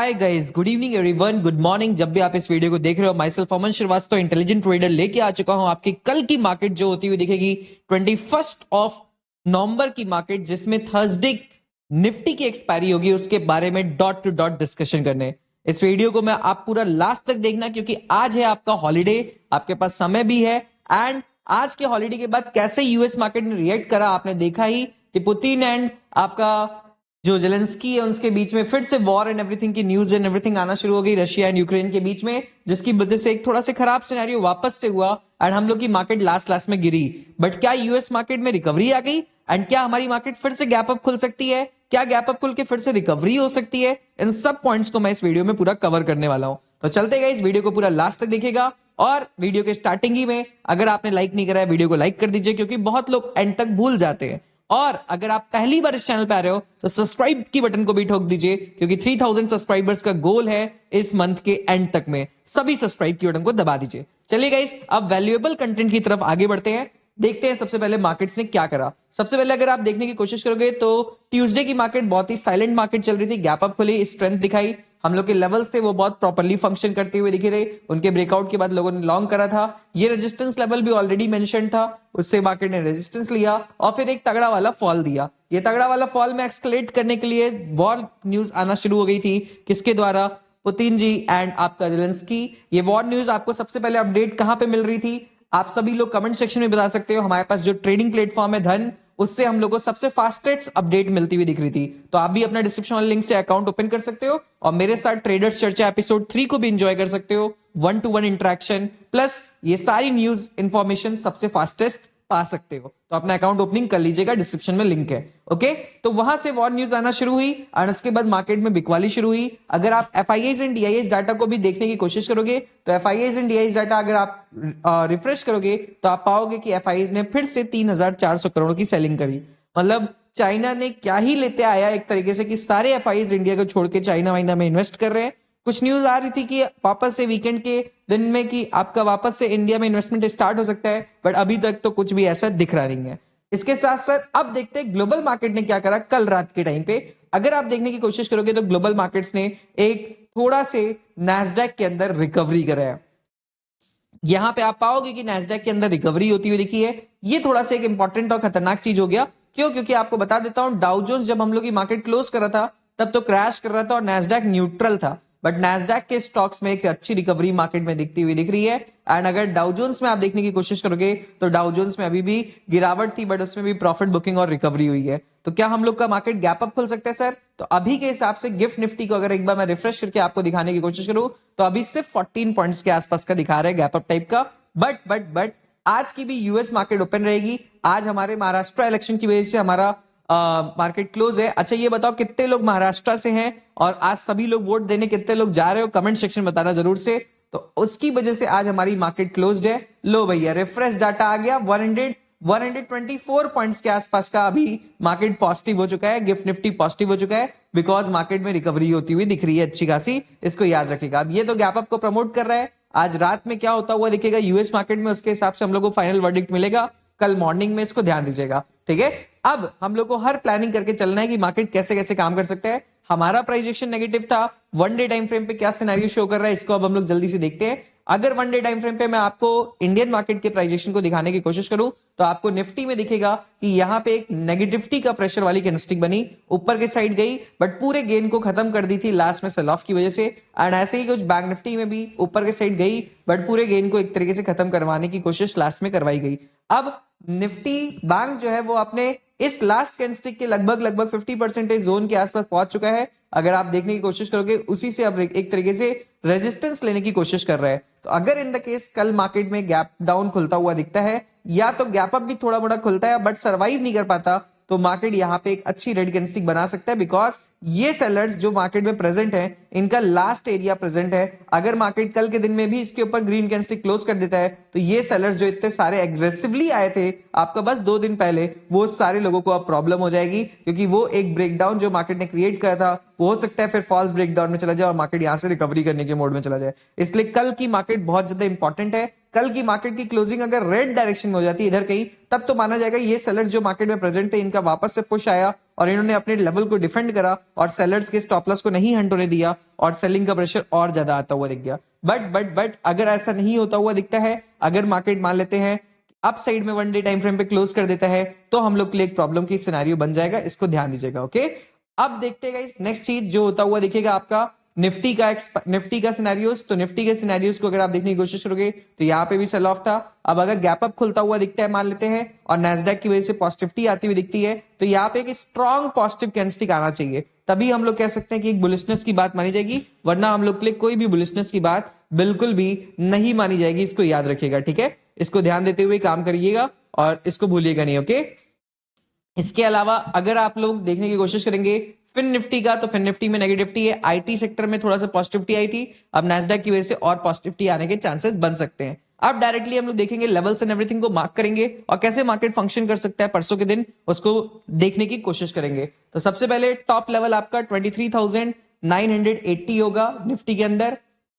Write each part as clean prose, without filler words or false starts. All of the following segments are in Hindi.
हाय guys, good evening everyone, good morning. जब भी आप इस वीडियो को देख रहे हो, myself Aman Srivastava intelligent trader लेके आ चुका हूं आपकी कल की मार्केट जो होती हुई दिखेगी 21 की मार्केट, जिसमें थर्सडे निफ्टी की एक्सपायरी होगी, उसके बारे में डॉट टू डॉट डिस्कशन करने। इस वीडियो को मैं आप पूरा लास्ट तक देखना, क्योंकि आज है आपका हॉलीडे, आपके पास समय भी है। एंड आज के हॉलीडे के बाद कैसे यूएस मार्केट ने रिएक्ट करा आपने देखा ही कि पुतिन एंड आपका जो जेलेंस्की है उनके बीच में फिर से वॉर एंड एवरीथिंग की न्यूज एंड एवरीथिंग आना शुरू हो गई, रशिया एंड यूक्रेन के बीच में, जिसकी वजह से एक थोड़ा सा खराब सिनेरियो वापस से हुआ एंड हम लोग की मार्केट लास्ट में गिरी। बट क्या यूएस मार्केट में रिकवरी आ गई एंड क्या हमारी मार्केट फिर से गैप अप खुल सकती है? क्या गैप अप खुल के फिर से रिकवरी हो सकती है? इन सब पॉइंट्स को मैं इस वीडियो में पूरा कवर करने वाला हूं, तो चलते गए इस वीडियो को पूरा लास्ट तक देखेगा। और वीडियो के स्टार्टिंग ही में अगर आपने लाइक नहीं करा है, वीडियो को लाइक कर दीजिए, क्योंकि बहुत लोग एंड तक भूल जाते हैं। और अगर आप पहली बार इस चैनल पे आ रहे हो तो सब्सक्राइब की बटन को भी ठोक दीजिए, क्योंकि 3000 सब्सक्राइबर्स का गोल है इस मंथ के एंड तक में। सभी सब्सक्राइब की बटन को दबा दीजिए। चलिए गाइस, अब वैल्यूएबल कंटेंट की तरफ आगे बढ़ते हैं। देखते हैं सबसे पहले मार्केट्स ने क्या करा। सबसे पहले अगर आप देखने की कोशिश करोगे तो ट्यूसडे की मार्केट बहुत ही साइलेंट मार्केट चल रही थी, गैप अप खुली, स्ट्रेंथ दिखाई, हम लोग के लेवल्स थे वो बहुत प्रॉपर्ली फंक्शन करते हुए दिखे थे। उनके ब्रेकआउट के बाद लोगों ने लॉन्ग करा था, ये रेजिस्टेंस लेवल भी ऑलरेडी मेंशन था, उससे मार्केट ने रेजिस्टेंस लिया और फिर एक तगड़ा वाला फॉल दिया। ये तगड़ा वाला फॉल में एक्सकलेट करने के लिए वॉर न्यूज आना शुरू हो गई थी, किसके द्वारा? पुतिन जी एंड आपका जेलेंस्की। ये वॉर न्यूज आपको सबसे पहले अपडेट कहां पे मिल रही थी? आप सभी लोग कमेंट सेक्शन में बता सकते हो। हमारे पास जो ट्रेडिंग प्लेटफॉर्म है धन, उससे हम लोग को सबसे फास्टेस्ट अपडेट मिलती हुई दिख रही थी। तो आप भी अपना डिस्क्रिप्शन वाले लिंक से अकाउंट ओपन कर सकते हो और मेरे साथ ट्रेडर्स चर्चा एपिसोड 3 को भी एंजॉय कर सकते हो। 1-to-1 इंटरेक्शन प्लस ये सारी न्यूज इंफॉर्मेशन सबसे फास्टेस्ट पा सकते हो। तो अपना अकाउंट ओपनिंग कर लीजिएगा, डिस्क्रिप्शन में लिंक है। ओके, तो वहां से वॉर न्यूज आना शुरू हुई और उसके बाद मार्केट में बिकवाली शुरू हुई। अगर आप एफआईआईज एंड डीआईएस डाटा को भी देखने की कोशिश करोगे तो एफआईआईज एंड डीआईएस डाटा अगर आप रिफ्रेश करोगे तो आप पाओगे कि एफआईआईज ने फिर से 3400 करोड़ की सेलिंग करी। मतलब चाइना ने क्या ही लेते आया एक तरीके से कि सारे एफआईआईज इंडिया को छोड़ के चाइना वाइना में इन्वेस्ट कर रहे हैं। कुछ न्यूज आ रही थी कि वापस से वीकेंड के दिन में कि आपका वापस से इंडिया में इन्वेस्टमेंट स्टार्ट हो सकता है, बट अभी तक तो कुछ भी ऐसा दिख रहा नहीं है। इसके साथ साथ अब देखते हैं ग्लोबल मार्केट ने क्या करा कल रात के टाइम पे। अगर आप देखने की कोशिश करोगे तो ग्लोबल मार्केट्स ने एक थोड़ा से नैस्डैक के अंदर रिकवरी करा है। यहां पे आप पाओगे कि नैस्डैक के अंदर रिकवरी होती हुई दिखी है। ये थोड़ा सा एक इंपॉर्टेंट और खतरनाक चीज हो गया। क्यों? क्योंकि आपको बता देता हूं, डाउ जोन्स जब हम लोग की मार्केट क्लोज कर रहा था तब तो क्रैश कर रहा था और नैस्डैक न्यूट्रल था, बट नैस्डैक के स्टॉक्स में एक अच्छी रिकवरी मार्केट में दिखती हुई दिख रही है। एंड अगर डाउ जोन्स में आप देखने की कोशिश करोगे तो डाउ जोन्स में अभी भी गिरावट थी, बट उसमें भी प्रॉफिट बुकिंग और रिकवरी हुई है। तो क्या हम लोग का मार्केट गैप अप खुल सकता है सर? तो अभी के हिसाब से गिफ्ट निफ्टी को अगर एक बार मैं रिफ्रेश करके आपको दिखाने की कोशिश करूं तो अभी सिर्फ 14 पॉइंट्स के आसपास का दिखा रहा है गैप अप टाइप का। बट आज की भी यूएस मार्केट ओपन रहेगी। आज हमारे महाराष्ट्र इलेक्शन की वजह से हमारा मार्केट क्लोज है। अच्छा ये बताओ कितने लोग महाराष्ट्र से हैं और आज सभी लोग वोट देने कितने लोग जा रहे हो? कमेंट सेक्शन में बताना जरूर से। तो उसकी वजह से आज हमारी मार्केट क्लोज्ड है। लो भैया, रिफ्रेश डाटा आ गया, 124 पॉइंट्स के आसपास का अभी मार्केट पॉजिटिव हो चुका है, गिफ्ट निफ्टी पॉजिटिव हो चुका है, बिकॉज मार्केट में रिकवरी होती हुई दिख रही है अच्छी खासी। इसको याद रखिएगा। अब ये तो गैप अप को प्रमोट कर रहा है। आज रात में क्या होता हुआ दिखेगा यूएस मार्केट में, उसके हिसाब से हम लोग को फाइनल वर्डिक्ट मिलेगा कल मॉर्निंग में। इसको ध्यान दीजिएगा, ठीक है। अब हम लोग को हर प्लानिंग करके चलना है कि मार्केट कैसे कैसे काम कर सकता है। हमारा प्राइजेक्शन नेगेटिव था, वन डे टाइम फ्रेम पे क्या सिनेरियो शो कर रहा है इसको अब हम लोग जल्दी से देखते हैं। अगर वन डे टाइम फ्रेम पे मैं आपको इंडियन मार्केट के प्राइजेक्शन को दिखाने की कोशिश करूं तो आपको निफ्टी में दिखेगा कि यहां पे एक नेगेटिविटी का प्रेशर वाली कैंडलस्टिक बनी, ऊपर के साइड गई, बट पूरे गेन को खत्म कर दी थी लास्ट में सेल ऑफ की वजह से। एंड ऐसे ही कुछ बैंक निफ्टी में भी ऊपर के साइड गई, बट पूरे गेन को एक तरीके से खत्म करवाने की कोशिश लास्ट में करवाई गई। अब निफ्टी बैंक जो है वो अपने इस लास्ट कैंडलस्टिक के लगभग 50% जोन के आसपास पहुंच चुका है। अगर आप देखने की कोशिश करोगे उसी से अब एक तरीके से रेजिस्टेंस लेने की कोशिश कर रहा है। तो अगर इन द केस कल मार्केट में गैप डाउन खुलता हुआ दिखता है या तो गैप अप भी थोड़ा बड़ा खुलता है बट सरवाइव नहीं कर पाता, तो मार्केट यहां पे एक अच्छी रेड कैंडलस्टिक बना सकता है, बिकॉज ये सेलर्स जो मार्केट में प्रेजेंट हैं इनका लास्ट एरिया प्रेजेंट है। अगर मार्केट कल के दिन में भी इसके ऊपर ग्रीन कैंडलस्टिक क्लोज कर देता है तो ये सेलर्स जो इतने सारे एग्रेसिवली आए थे आपका बस 2 दिन पहले, वो सारे लोगों को अब प्रॉब्लम हो जाएगी, क्योंकि वो एक ब्रेकडाउन जो मार्केट ने क्रिएट करा था वो हो सकता है फिर फॉल्स ब्रेकडाउन में चला जाए और मार्केट यहां से रिकवरी करने के मोड में चला जाए। इसलिए कल की मार्केट बहुत ज्यादा इंपॉर्टेंट है। कल की मार्केट की क्लोजिंग अगर रेड डायरेक्शन में हो जाती है इधर कहीं, तब तो माना जाएगा ये सेलर्स जो मार्केट में प्रेजेंट थे इनका वापस से पुश आया और इन्होंने अपने लेवल को डिफेंड करा और सेलर्स के स्टॉप लॉस को नहीं हंट होने दिया और सेलिंग का प्रेशर और ज्यादा आता हुआ दिख गया। बट अगर ऐसा नहीं होता हुआ दिखता है, अगर मार्केट मान लेते हैं अप साइड में 1 डे टाइम फ्रेम पे क्लोज कर देता है, तो हम लोग के लिए एक प्रॉब्लम की सिनेरियो बन जाएगा, इसको ध्यान दीजिएगा। ओके, अब देखते हैं गाइस नेक्स्ट चीज जो होता हुआ दिखेगा आपका निफ्टी का सिनेरियोस। तो निफ्टी के सिनेरियोस को अगर आप देखने की कोशिश करोगे तो यहाँ पे भी सेल ऑफ था। अब अगर गैप अप खुलता हुआ दिखता है मान लेते हैं और नैस्डैक की वजह से पॉजिटिविटी आती हुई दिखती है, तो यहाँ पे एक स्ट्रॉन्ग पॉजिटिव कैंडलस्टिक आना चाहिए, तभी हम लोग कह सकते हैं कि एक बुलिशनेस की बात मानी जाएगी, वरना हम लोग के लिए कोई भी बुलिशनेस की बात बिल्कुल भी नहीं मानी जाएगी। इसको याद रखिएगा, ठीक है, इसको ध्यान देते हुए काम करिएगा और इसको भूलिएगा नहीं। ओके, इसके अलावा अगर आप लोग देखने की कोशिश करेंगे फिन निफ्टी का, तो फिन निफ्टी में नेगेटिविटी है, आईटी सेक्टर में थोड़ा सा पॉजिटिविटी आई थी, अब नैस्डैक की वजह से और पॉजिटिविटी आने के चांसेस बन सकते हैं। अब डायरेक्टली हम लोग देखेंगे लेवल्स एंड एवरीथिंग को मार्क करेंगे और कैसे मार्केट फंक्शन कर सकता है परसों के दिन, उसको देखने की कोशिश करेंगे। तो सबसे पहले टॉप लेवल आपका 23,980 होगा निफ्टी के अंदर,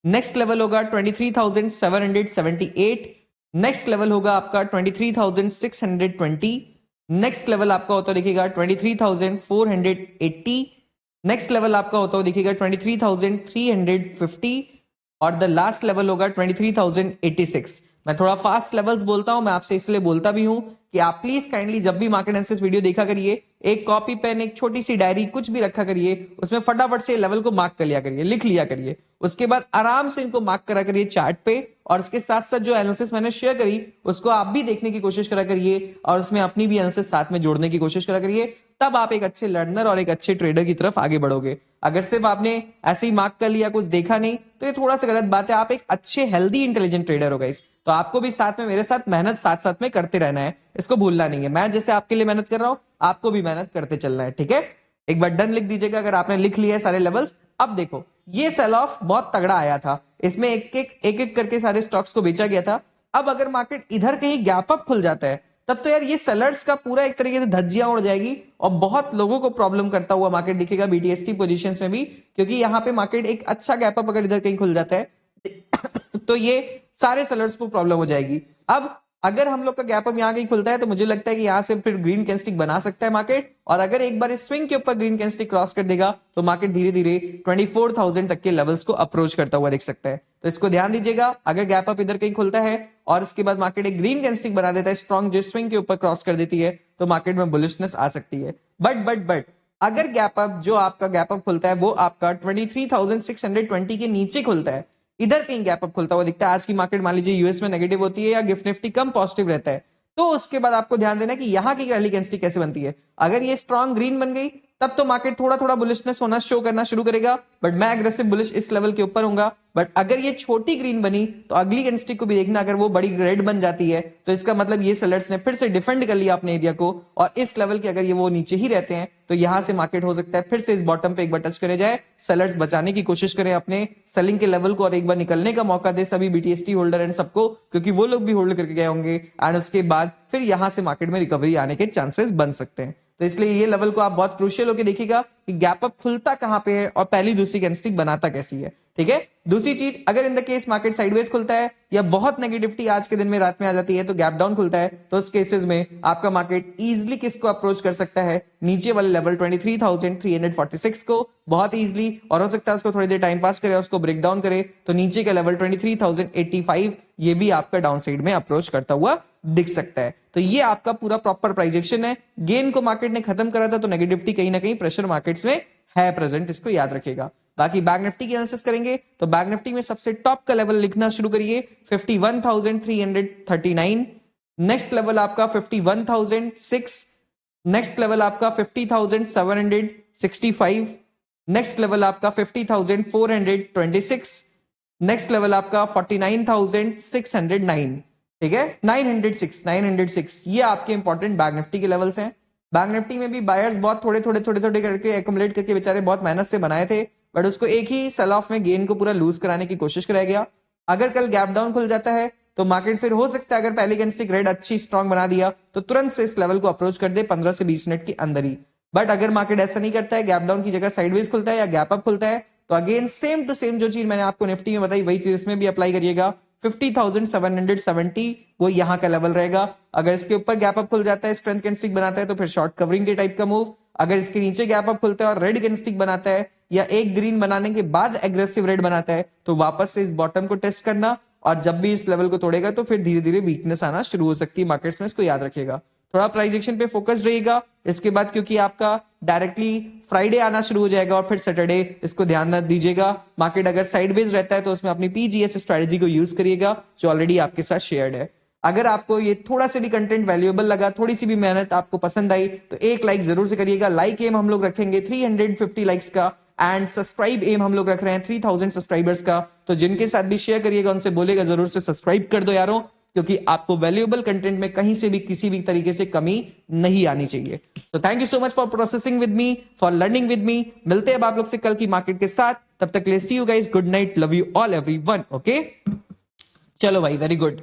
नेक्स्ट लेवल होगा 23,778, नेक्स्ट लेवल होगा आपका 23,620, नेक्स्ट लेवल आपका होता दिखेगा 23,480, नेक्स्ट लेवल आपका होता हुआ दिखेगा 23,350 और द लास्ट लेवल होगा 23,086। मैं थोड़ा फास्ट लेवल्स बोलता हूं, मैं आपसे इसलिए बोलता भी हूं कि आप प्लीज काइंडली जब भी मार्केट एनालिसिस वीडियो देखा करिए, एक कॉपी पेन, एक छोटी सी डायरी, कुछ भी रखा करिए, उसमें फटाफट से लेवल को मार्क कर लिया करिए, लिख लिया करिए, उसके बाद आराम से इनको मार्क करा करिए चार्ट पे, और इसके साथ साथ जो एनालिसिस मैंने शेयर करी उसको आप भी देखने की कोशिश करा करिए और उसमें अपनी भी एनालिसिस साथ में जोड़ने की कोशिश करा करिए, तब आप एक अच्छे लर्नर और एक अच्छे ट्रेडर की तरफ आगे बढ़ोगे। अगर सिर्फ आपने ऐसे ही मार्क कर लिया, कुछ देखा नहीं, तो ये थोड़ा सा गलत बात है। आप एक अच्छे हेल्दी इंटेलिजेंट ट्रेडर हो गाइस, तो आपको भी साथ में मेरे साथ मेहनत साथ साथ में करते रहना है, इसको भूलना नहीं है। मैं जैसे आपके लिए मेहनत कर रहा हूं, आपको भी मेहनत करते चलना है, ठीक है। एक बार डन लिख दीजिएगा अगर आपने लिख लिया है सारे लेवल्स। अब देखो ये सेल ऑफ बहुत तगड़ा आया था, इसमें एक एक करके सारे स्टॉक्स को बेचा गया था। अब अगर मार्केट इधर कहीं गैप अप खुल जाता है, तब तो यार ये सेलर्स का पूरा एक तरीके से धज्जियां उड़ जाएगी और बहुत लोगों को प्रॉब्लम करता हुआ मार्केट दिखेगा बीटीएसटी पोजीशंस में भी, क्योंकि यहां पे मार्केट एक अच्छा गैप अप अगर इधर कहीं खुल जाता है तो ये सारे सेलर्स को प्रॉब्लम हो जाएगी। अब अगर हम लोग का गैप अप यहाँ कहीं खुलता है तो मुझे लगता है कि यहाँ से फिर ग्रीन कैंडलस्टिक बना सकता है मार्केट, और अगर एक बार इस स्विंग के ऊपर ग्रीन कैंडलस्टिक क्रॉस कर देगा तो मार्केट धीरे धीरे 24,000 तक के लेवल्स को अप्रोच करता हुआ दिख सकता है। तो इसको ध्यान दीजिएगा, अगर गैप अप इधर कहीं खुलता है और इसके बाद मार्केट एक ग्रीन कैंडलस्टिक बना देता है स्ट्रॉन्ग, जो स्विंग के ऊपर क्रॉस कर देती है, तो मार्केट में बुलिशनेस आ सकती है। बट अगर गैप अप जो आपका गैप अप खुलता है वो आपका 23,620 के नीचे खुलता है, इधर कहीं गैप अप खुलता हुआ दिखता है, आज की मार्केट मान लीजिए यूएस में नेगेटिव होती है या गिफ्ट निफ्टी कम पॉजिटिव रहता है, तो उसके बाद आपको ध्यान देना कि यहां की रैली कैंडलस्टिक कैसे बनती है। अगर ये स्ट्रॉन्ग ग्रीन बन गई तब तो मार्केट थोड़ा थोड़ा बुलिशनेस होना शो करना शुरू करेगा, बट मैं एग्रेसिव बुलिश इस लेवल के ऊपर हूंगा। बट अगर ये छोटी ग्रीन बनी तो अगली कैंडलस्टिक को भी देखना, अगर वो बड़ी रेड बन जाती है तो इसका मतलब ये सेलर्स ने फिर से डिफेंड कर लिया अपने एरिया को, और इस लेवल के अगर ये वो नीचे ही रहते हैं तो यहां से मार्केट हो सकता है फिर से इस बॉटम पे एक बार टच करे जाए, सेलर्स बचाने की कोशिश करें अपने सेलिंग के लेवल को और एक बार निकलने का मौका दे सभी बीटीएसटी होल्डर एंड सबको, क्योंकि वो लोग भी होल्ड करके गए होंगे एंड उसके बाद फिर यहां से मार्केट में रिकवरी आने के चांसेस बन सकते हैं। तो इसलिए ये लेवल को आप बहुत क्रूशियल होकर देखिएगा कि गैप अप खुलता कहां पे है और पहली दूसरी कैंडलस्टिक बनाता कैसी है, ठीक है। दूसरी चीज, अगर in the case market sideways खुलता है या बहुत नेगेटिविटी आज के दिन में रात में आ जाती है तो गैप डाउन खुलता है, तो उस केसेस में आपका मार्केट इजीली किसको अप्रोच कर सकता है, नीचे वाले लेवल 23,346 को बहुत इजीली, और हो सकता है उसको थोड़ी देर टाइम पास करे, उसको ब्रेक डाउन करे तो नीचे का लेवल 23,085 ये भी आपका डाउन साइड में अप्रोच करता हुआ दिख सकता है। तो ये आपका पूरा प्रॉपर प्राइजेक्शन है। गेन को मार्केट ने खत्म करा था तो नेगेटिविटी कहीं ना कहीं प्रेशर मार्केट्स में है प्रेजेंट, इसको याद रखिएगा। बाकी बैंक निफ्टी की एनालिसिस करेंगे तो बैंक निफ्टी में सबसे टॉप का लेवल लिखना शुरू करिए 51,339, नेक्स्ट लेवल आपका 51,006, नेक्स्ट लेवल आपका 50,765, नेक्स्ट लेवल आपका 50,426, नेक्स्ट लेवल आपका 49,609, ठीक है, 906 ये आपके इंपॉर्टेंट बैंक निफ्टी के लेवल्स हैं। बैंक निफ्टी में भी बायर्स बहुत थोड़े थोड़े करके एक्युमुलेट करके बेचारे बहुत मेहनत से बनाए थे, बट उसको एक ही सेल ऑफ में गेन को पूरा लूज कराने की कोशिश कराया गया। अगर कल गैप डाउन खुल जाता है तो मार्केट फिर हो सकता है, अगर पहली कैंडलस्टिक रेड अच्छी स्ट्रॉन्ग बना दिया तो तुरंत से इस लेवल को अप्रोच कर दे 15 से 20 मिनट के अंदर ही। बट अगर मार्केट ऐसा नहीं करता है, गैप डाउन की जगह साइडवेज खुलता है या गैप अप खुलता है, तो अगेन सेम टू सेम जो चीज मैंने आपको निफ्टी में बताई वही चीज इसमें भी अप्लाई करिएगा। 50,770 वो यहां का लेवल रहेगा। अगर इसके ऊपर गैप अप खुल जाता है, स्ट्रेंथ कैंडलस्टिक बनाता है, तो फिर शॉर्ट कवरिंग के टाइप का मूव। अगर इसके नीचे गैप अप खुलता है और रेड कैंडलस्टिक बनाता है या एक ग्रीन बनाने के बाद एग्रेसिव रेड बनाता है तो वापस से इस बॉटम को टेस्ट करना, और जब भी इस लेवल को तोड़ेगा तो फिर धीरे धीरे वीकनेस आना शुरू हो सकती है मार्केट्स में, इसको याद रखिएगा। थोड़ा प्राइस एक्शन पे फोकस रहिएगा इसके बाद, क्योंकि आपका डायरेक्टली फ्राइडे आना शुरू हो जाएगा और फिर सैटरडे, इसको ध्यान न दीजिएगा। मार्केट अगर साइडवेज रहता है तो उसमें अपनी पीजीएस स्ट्रेटजी को यूज करिएगा जो ऑलरेडी आपके साथ शेयर्ड है। अगर आपको ये थोड़ा सा भी कंटेंट वैल्यूएबल लगा, थोड़ी सी भी मेहनत आपको पसंद आई तो एक लाइक जरूर से करिएगा। लाइक एम हम लोग रखेंगे 350 लाइक्स का, एंड सब्सक्राइब एम हम लोग रख रहे हैं 3000 सब्सक्राइबर्स का। तो जिनके साथ भी शेयर करिएगा उनसे बोलेगा जरूर से सब्सक्राइब कर दो यारों, क्योंकि आपको वैल्यूएबल कंटेंट में कहीं से भी किसी भी तरीके से कमी नहीं आनी चाहिए। तो thank you so much for processing with me, for learning with me. मिलते हैं आप लोग से कल की मार्केट के साथ, तब तक let's see you guys, good night, love you all everyone. Okay, चलो भाई, वेरी गुड।